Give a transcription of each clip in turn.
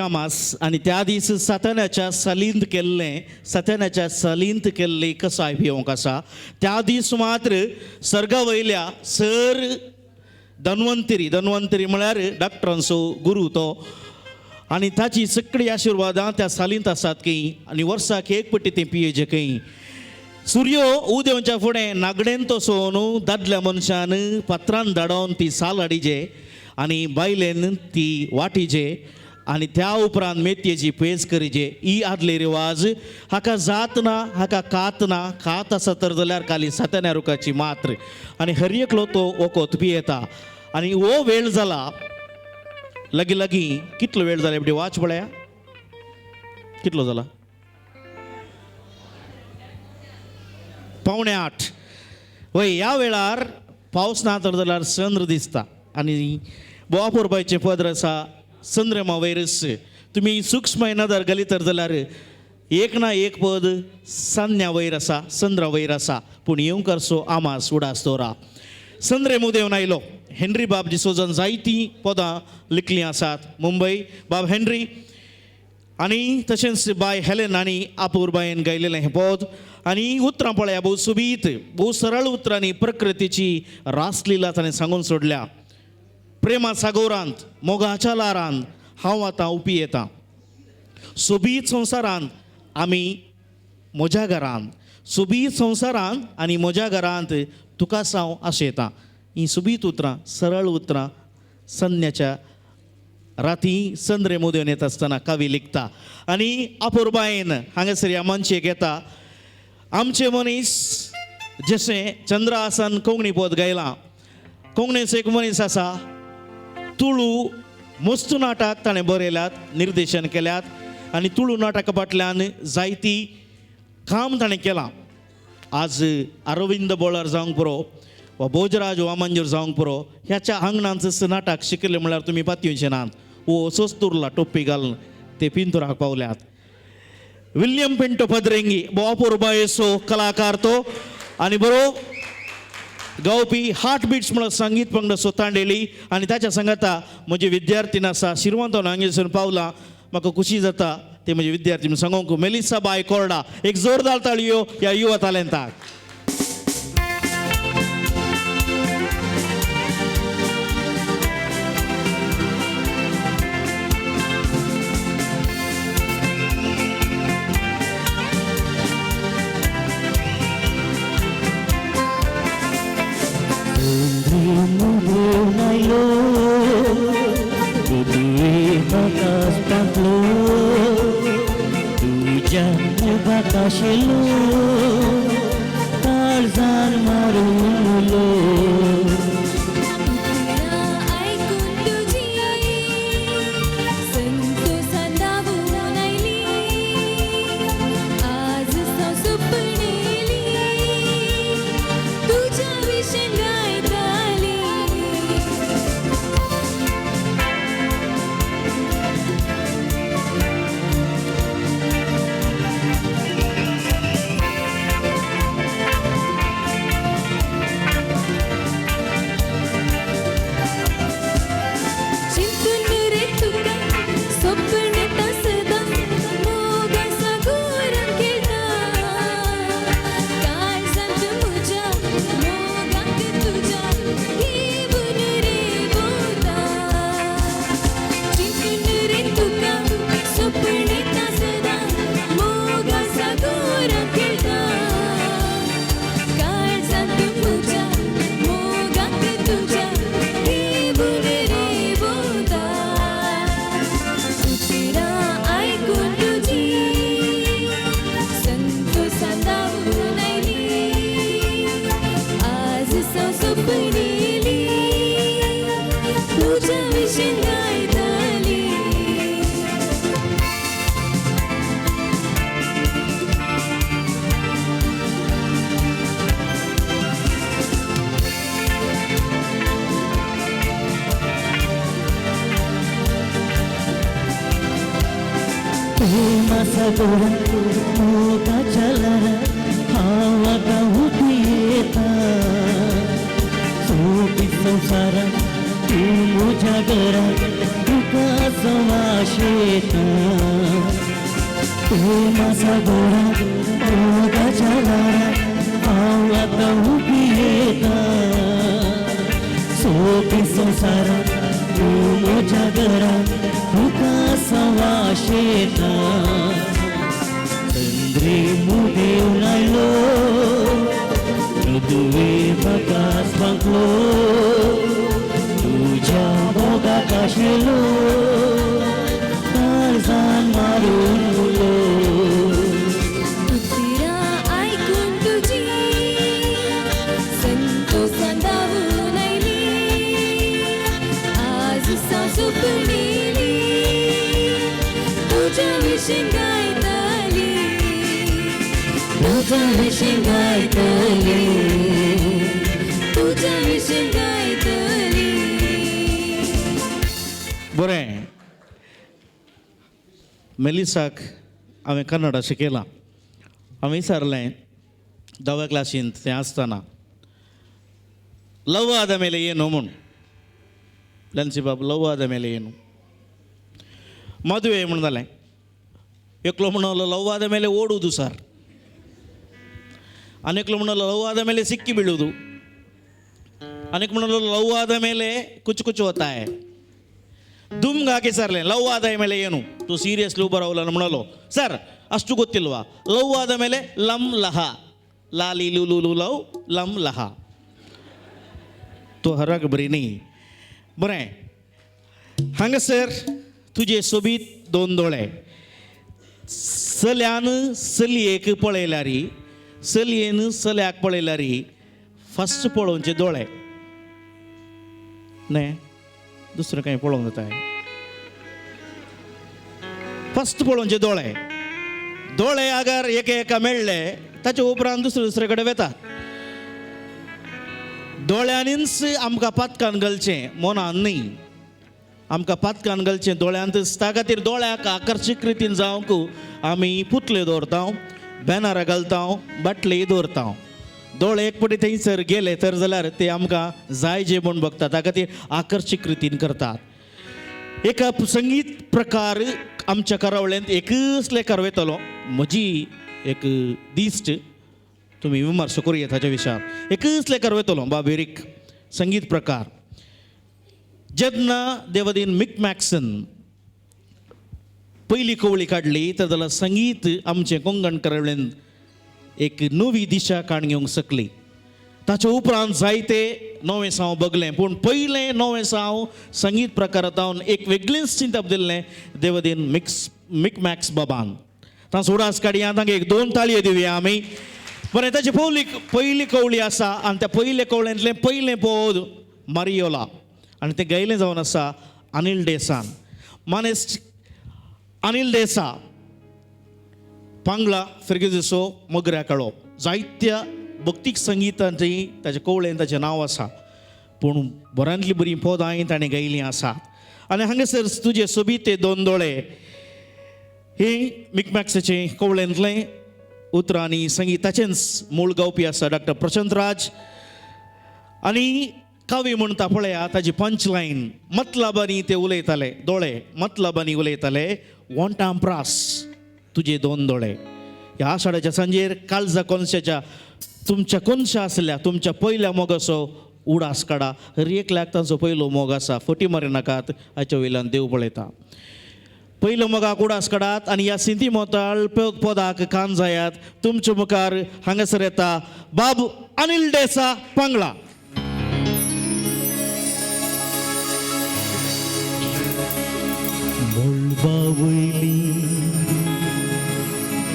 मास आणि त्या दीस सत्यानाच्या सलींत केल्ले कसाय भिवंक आसा त्या दीस मात्र सर्गा वयल्या सर धन्वंतरी म्हळ्यार डॉक्टरांचो गुरू तो आणि ताची सगळी आशिर्वादां त्या सालींत आसात खंय आनी वर्साक एक पटी ते पियेजे खंय सूर्य उदेवच्या फुडें नागडेन तो सोन दादल्या मनशान पत्रान धाडोवन ती साल हाडिजे आनी बायलेन ती वाटिजे आनी त्या उपरांत मेतयेची पेज करिजे ही आदले रिवाज हाका जात ना हाका खात आसा तर जाल्यार खाली सत्याना रुखाची मात्र आनी हर एकलो तो वकोत पियेता आनी हो वेळ जाला लागीं कितलो वेळ जाला एवढी वाच पळया कितलो जाला 7:45 वय ह्या वेळार पावस ना तर जाल्यार चंद्र दिसता आनी बोवा पोरबायचे पदर आसा चंद्रमा वैरस तुमी सूक्ष्म नदर घाली तर जाल्यार एक ना एक पद सान्या वयर आसा चंद्रा वयर आसा पूण येवंकारसो आमास उडास दवरा चंद्रे मुदेवन आयलो हेनरी बाब डिसोजान जायतीं पदां लिखलीं आसात मुंबय बाब हेनरी आनी तशेंच बाय हेलेन आनी आपुरबायेन गायलेलें हें पद आनी उतरां पळया भोव सुबीत भोव सरळ उतरांनी प्रकृतीची रासलीला ताणें सांगून सोडल्या प्रेमा सागोरांत मोगाच्या लारांत हांव आतां उपी येतां सोबीत संवसारांत आमी म्हज्या घरांत सोबीत संवसारांत आनी म्हज्या घरांत तुका साव आशेतां ही सुबीत उतरां सरळ उतरां सन्याच्या राती चंद्रे मोदेवन येता आसतना कवी लिखता आनी अपुरबायेन हांगासर ह्या मनशेक येता आमचे मनीस जशें चंद्रा आसान कोंकणी पद गायलां कोंकणीचो एक मनीस आसा तुळू मस्तू नाटक ताणें बरयल्यात निर्देशन केल्यात आनी तुळू नाटका फाटल्यान जायती काम ताणें केलां आज अरविंद बोळार जावंक पुरो वा भोजराज वामांजूर जावंक पुरो ह्याच्या आंगणांत नाटक शिकले म्हळ्यार तुमी पातयेचे नात वो असोच तुरला टोप्पी घालून ते पिंतुराक पावल्यात विल्यम पिंटो पद्रेंगी बोवा पोरबायेचो कलाकार तो आनी बरो गावपी हार्ट बिट्स म्हणून संगीत पंगड सोतांडेली आनी ताच्या सांगाता म्हजी विद्यार्थीन आसा शिरवंतोन हांगेसून पावला म्हाका खुशी जाता ते म्हजे विद्यार्थी म्हणून सांगूंक मेलिसा बाय कोरडा एक जोरदार ताळयो ह्या युवा तालेंताक Bakashelo Tarzan Marulo Aikun tuji Santo Sandavun aili आज सपनेली तुझ्या विषयी गायताली Masagora Muka chalara Hawa ka hutieta Sopi samsara Tu mujha gara Tuka सुवासित प्रेमाचा गोडा ओघाच्या लारा आवळात उभी येता सोपी संसारात मोठ्या घरात तुका सुवासित चंद्रे मुगे उलायलो मृदुवे बकास बांकलो तुझ्या मोगाक आशिल्लो काळजान मारून उरलो उशिरा ऐकून तुझी संतोषान धावून आयली आज सुपणेली तुझ्या विशीं गायतली तुझ्या विशीं गायतली तुझ्या विशीं गायतली बरें मेलिसाक हांवें कन्नडा शिकयलां हांवें विचारलें 10व्या क्लासींत तें आसतना लव आद ಮೇಲೆ ಏನು म्हूण ಲೆನ್ಸಿ ಬಾಬು ಲವ್ ಆದ ಮೇಲೆ ಏನು ಮದುವೆ म्हूण जालें एकलो म्हणलो लव ಆದ ಮೇಲೆ ಓಡುವುದು ಸರ್ ಅನೇಕಲು म्हणलो लव ಆದ ಮೇಲೆ ಸಿಕ್ಕಿ ಬೀಳುವುದು अनेक म्हणलो लव ಆದ ಮೇಲೆ कुछ कुछ होता है ದುಮ್ಗೆ ಹಾಕಿ ಸರ್ಲೆ ಲವ್ ಆದ ಮೇಲೆ ಏನು ತೂ ಸೀರಿಯಸ್ಲಿ ಬರೋಲ್ಲ म्हणलो ಸರ್ ಅಷ್ಟು ಗೊತ್ತಿಲ್ವಾ ಲವ್ ಆದ ಮೇಲೆ ಲಮ್ ಲಹ ಲಾಲಿ ಲುಲು ಲವ್ ಲಮ್ ಲಹ तो हरक बरी न्ही बरें हांगासर तुजे सोबीत 2 दोळे चल्यान चलयेक पळयल्यार चलयेन चल्याक पळयल्यार फस्ट पळोवचे दोळे न्ही दुसरें कांय पळोवंक जाता फस्ट पळोवचे दोळे दोळे अगर एका मेळ्ळे ताचे उपरांत दुसरे कडेन वेता दोळ्यांनीच आमकां पातकान घालचें मनान न्ही आमकां पातकान घालचें दोळ्यांत त्या खातीर दोळ्याक आकर्शीक रितीन जावंक आमी पुतले दवरता बॅनरां घालता बाटली दवरता दोळे एक पटी थंयसर गेले तर जाल्यार ते आमकां जाय जे म्हूण बघतात त्या खातीर आकर्शीक रितीन करतात एक संगीत प्रकार आमच्या करावळ्यांत एकच लेखार वयतलो म्हजी एक दिश्ट तुम्ही विमर्श करूया ताच्या विशयार एकच लेखार वयतलो बाबेरीक संगीत प्रकार जेन्ना देवदीन मिक मॅक्सन पयली कवळी काडली तर जाल्यार संगीत आमचें कोंकण करावळ्यांत एक नवी दिशा काण घेवंक शकली ताचे उपरांत जायते नवें साव बगलें पूण पयलें नवें साव संगीत प्रकारांत हांव एक वेगळींच चिंतप दिल्लें देवदीन मिक मॅक्स बाबान तांचो उडास काडया तांकां एक 2 ताळयो दिवया आमी बरें ताची पयली कवळी आसा आनी त्या पयले कवळ्यांतलें पयलें पद मारियोला आनी तें गायलें जावन आसा अनिल देसान मानेस्ट अनिल देसा पांगला फेर्गुसो मोगऱ्या काळो जायत्या भक्तीक संगीतांची ताच्या कवळेन ताचें नांव आसा पूण बऱ्यांतली बरीं पदां ताणें गायलीं आसात आनी हांगासर तुजे सोबीत ते 2 दोळे ही मिक मॅक्साचें कवळेंतलें उतरां आनी संगीताचेंच मूळ गावपी आसा डॉक्टर प्रशांत राज आनी कवी म्हणटा पळया ताजी पंच लायन मतलबांनी ते उलयताले दोळे मतलबांनी उलयताले वॉन्टाम प्रास तुजे 2 दोळे ह्या आषाढाच्या सांजेर काळजा कोनशाच्या तुमच्या कोनशा आसल्या तुमच्या पयल्या मोगाचो उडास काडा हर एकल्याक तांचो पयलो मोग आसा फटी मारी नाकात हाच्या वयल्यान देव पळयता पयलो मोगाक उडास काडात आनी ह्या सिंधी मोताळ पदाक कान जायात तुमच्या मुखार हांगासर येता बाब अनिल देसा पांगळा वयली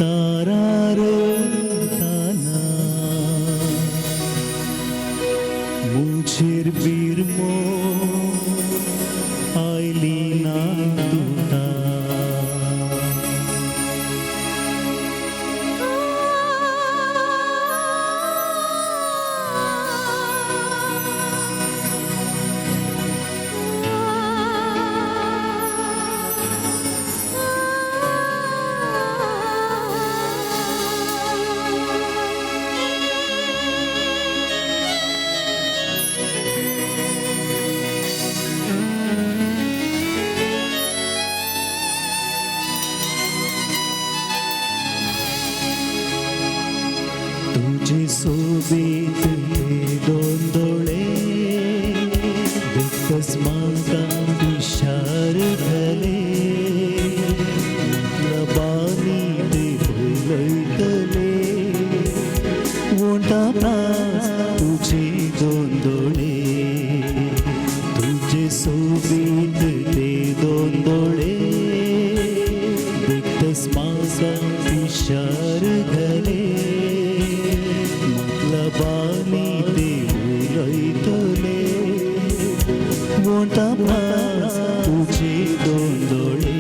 तारार ताना मुझेर बिरमो आयली ना तुता सोबीत ते दोन डोळे देखतस म्हाका विशार घाले बानी ते भुलयतले वोंटा प्रास तुझे दोन डोळे तुझे सोबीत ते दोन डोळे देखतस म्हाका विशार घाले मतलबानी ते भुलयतले वोंटा प्रास तुझे दोन डोळे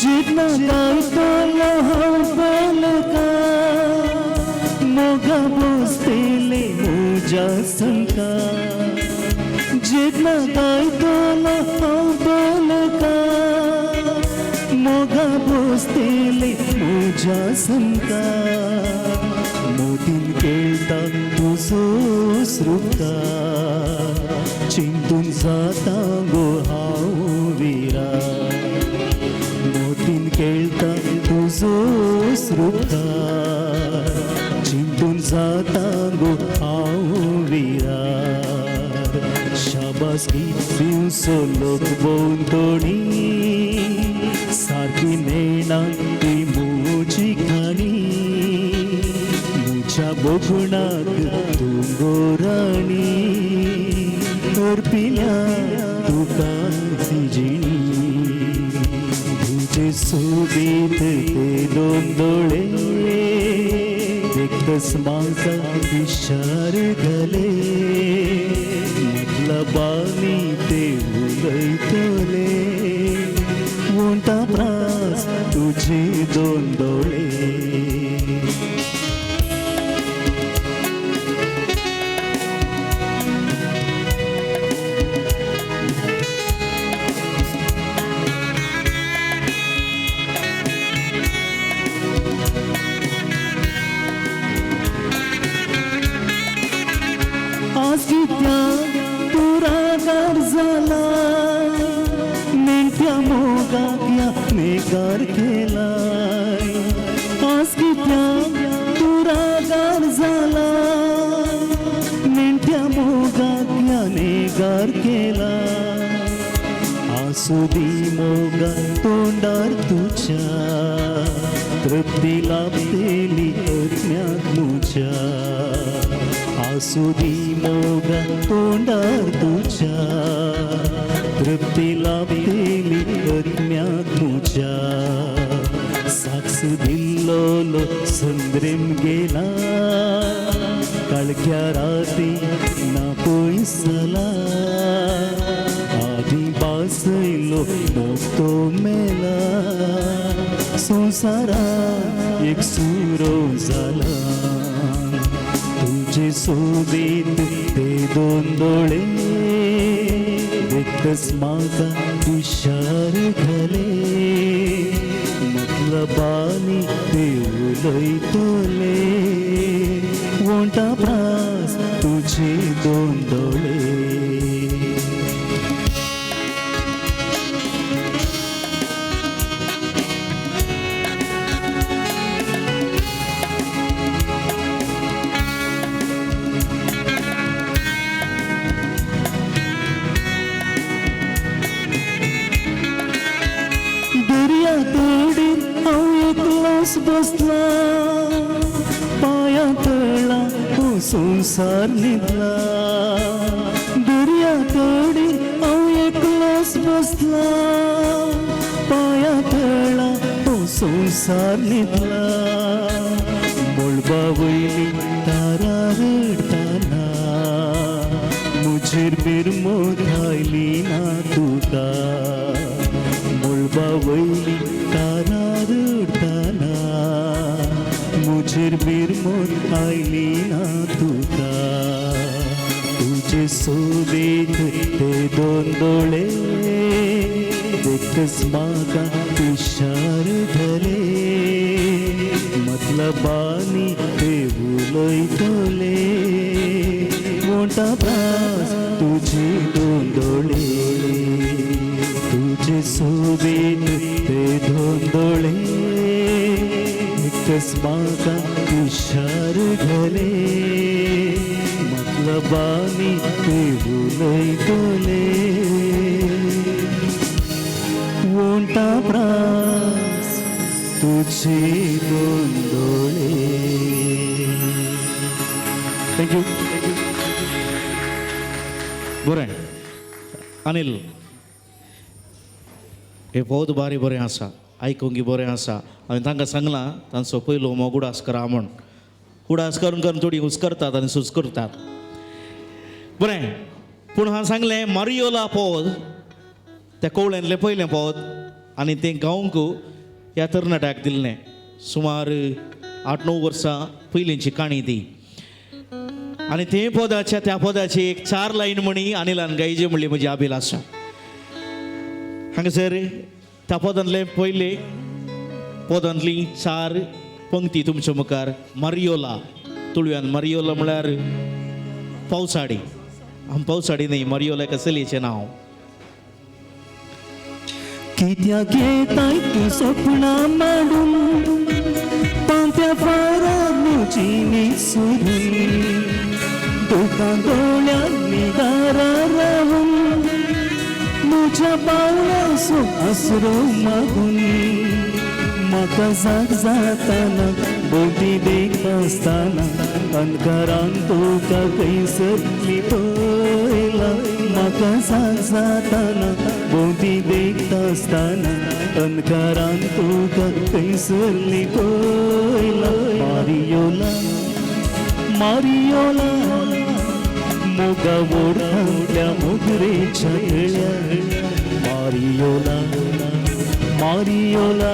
जितना गायतो लहानपणका मोगा बसतेले मोजा संका जितना गायतो लहानपणका मोगा बसतेले मोजा संका मोतीन केळटा तुजो श्रुता चिंतून जाता गो हांव विरा मोतीन केळटा तुजो श्रुता चिंतून जाता गो हांव विरार शाबासकी दिवसो लोक भोंवतणी सारकी नेणा ती म्हजी खाणी म्हज्या बोगुणाक तूं गोराणी अर्पिल्या तुका जिणी तुझे सोबीत ते दोन डोळे देखतस म्हाका विशार घाले मतलबानी ते उलयतले वोंटा प्रास तुझे दोन डोळे आज कित्या तुरागार जाला नेट्या मोगाक या नेकार केलाय आज कित्या तुरागार जाला नेट्या मोगाक या नेकार केलाय आसुदी मोगा तोंडार तुझ्या तृप्ती लाभलेली अज्ञात मुझ्या आसुदी मोगा तोंडार तुझ्या तृप्ती लाभलेली अज्ञात मुझ्या साक्ष दिल्लो संद्रेम गेला काळक्या राती ना पयसला आधी बासयलो मोगतो मेला संसारा एक सुरो जाला तुझे सोबीत ते दोन डोळे देखतस म्हाका विशार घाले मतलबानी ते उलयतले वोंटा प्रास तुझे दोन डोळे दर्या तोडीन हांव एकलोच बसला पांया तळा हो संसार न्हिदला दर्या तोडीन हांव एकलोच बसला पांया तळा हो संसार न्हिदला मोळबा वयली तारा रडटाना मुजेर बिरमोद आयली ना तुका मोळबा वयली तारा रडटाना मुजेर बिरमोद आयली ना तुका तुझे सोबीत ते दोन डोळे देखतस म्हाका विचार धले मतलबानी ते उलयतले मोठा प्रास तुझे दोन डोळे तुझे सोबीत ते दोन डोळे एकच म्हाका विचार धले मतलबानी ते उलयतले मोठा प्रास तुझे दोन डोळे. थँक्यू. बरें अनिल हे बहुत बारी बरें आसा आयकूंक बरें आसा हांवें तांकां सांगलां तांचो पयलो मोग उडास करा म्हण उडास करून करून थोडी हुस्करतात आनी सुस्करतात बरें पूण हांवें सांगलें मारियोला पद त्या कवळ्यांतलें पयलें पद आनी तें गावंक ह्या तरणाट्याक दिल्लें सुमार 8-9 वर्सां पयलींची काणी ती आनी ते पदाच्या त्या पदाची एक 4 लायन म्हणी अनिलान गायजे म्हणली म्हजी अभिलाषा हांगासर त्या पदांतले पयले पदांतली 4 पंक्ती तुमच्या मुखार मारियोला तुळव्यान मारियोला म्हळ्यार पावसाडी पावसाडी न्ही मारियोला एका चलयेचें नांव. कित्याक येताय तूं सपनां मांडून पांत्या पारां म्हजी निसरून दोगां दोळ्यांनी दारां रावून म्हज्या पावलाचो आसरो मागून म्हाका जाग जाताना भोंवती देखता आसतना अंधकारान तुका खंयसर लिपयला म्हाका जाग जाताना भोंवती देखता आसतना अंधकारान तुका खंयसर लिपयला मारियोला मारियोला मोगा ओढांतल्या मोगरेच्या गळ्यार मारियोला मारियोला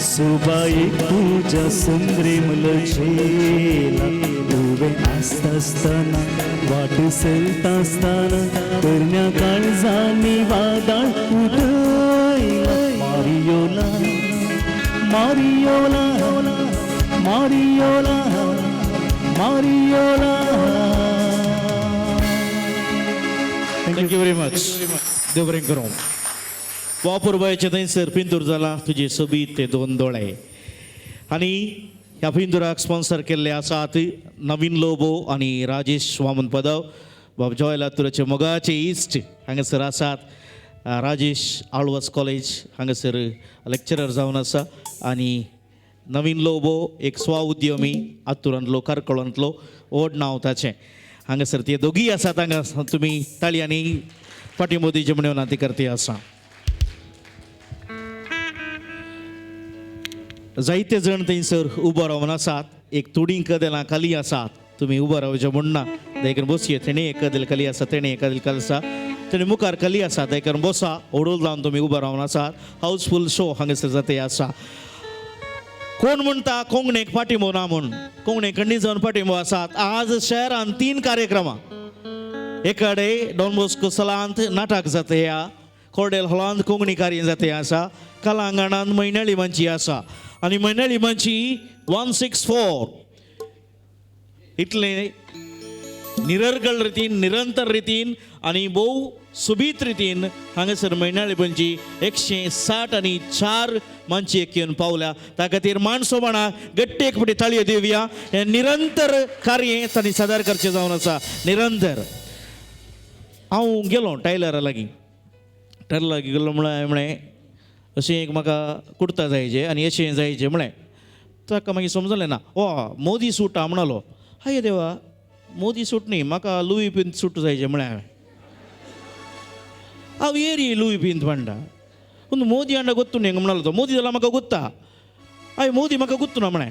सुबाई तुझ्या संग्रेम लक्षेला उबें आसता आसतना वाट चलता आसतना तरण्या काळजांनी वादळ उडयला मारियोला मारियोला मारियोला मारियोला. थँक्यू व्हेरी मच देव बरें करूं. वापुरबायचे थंयसर पिंतूर जाला तुजे सोबीत ते 2 दोळे आनी ह्या पिंतुराक स्पॉन्सर केल्ले आसात नवीन लोबो आनी राजेश वामन पदव बाब जॉय लातूराचे मोगाचे इश्ट हांगासर आसात राजेश आळवस कॉलेज हांगासर लेक्चरर जावन आसा आनी नवीन लोबो एक स्वउद्यमी आत्तुरांतलो कारकळांतलो व्हड नांव ताचें हांगासर ते दोगी आसात हांगा तुमी ताळयांनी पाठिंबो दिवचे म्हणून विनंती करते आसा. जायते जण थंयसर उबो रावन आसात एक थोडीं कदेलां खाली आसात तुमी उबो रावचें म्हणना देखून बसये तेणी एक कदेल खाली आसा तेणी एक कदेल खाली आसा तेणी मुखार खाली आसा देखून बसा ओडूल लावन तुमी उबो रावन आसात. हाऊसफुल शो हांगासर जाते आसा. कोण म्हणटा कोंकणीक पाठिंबो ना म्हूण कोंकणी खंडी जावन पाठिंबो आसात. आज शहरान 3 कार्यक्रमां एकाडे डॉन बॉस्को सलांत नाटक जाते ह्या कोर्डेल हॉलांत कोंकणी कार्य जाते आसा कलांगणांत मैनाळी मंची आसा आनी मैनाळी मंची 164 इतले निरर्गळ रितीन निरंतर रितीन आनी भोव सुबीत रितीन हांगासर मैनाळी मंची 164 मंची येवन पावल्या. त्या खातीर माणसो म्हणा गट्टे एक फावटी ताळयो दिवया. हे निरंतर कार्य तांणी सादर करचें जावन आसा निरंतर. हांव गेलो टायलरा लागीं टायलरा लागीं गेलो म्हळें अशें एक म्हाका कुर्ता जायचे आनी अशें जायचें म्हळें ताका मागीर समजलें ना मोदी सूट हा म्हणलो. हाय देवा मोदी सूट न्ही म्हाका लुई पिंत सूट जायचें म्हळें हांव ಏರಿ ಲೂಯಿ ಪಿಂತ್ ಪಂಡ ಒಂದು ಮೋದಿ ಅಂಡ ಗೊತ್ತು ನಂಗೆ ಮಣ್ಣಲ್ಲ ಮೋದಿ ಎಲ್ಲ ಮಕ್ಕ ಗೊತ್ತಾ ಅಯ್ಯ ಮೋದಿ ಮಕ್ಕ ಗೊತ್ತು ನಮ್ಮನೆ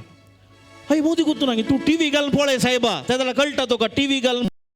ಅಯ್ಯ ಮೋದಿ ಗೊತ್ತು ನಂಗೆ ತೂ ಟಿ ವಿ ಗಲ್ ಪೋಳೆ ಸಾಹೇಬ त्याला कळटा तो का टी व्ही घाल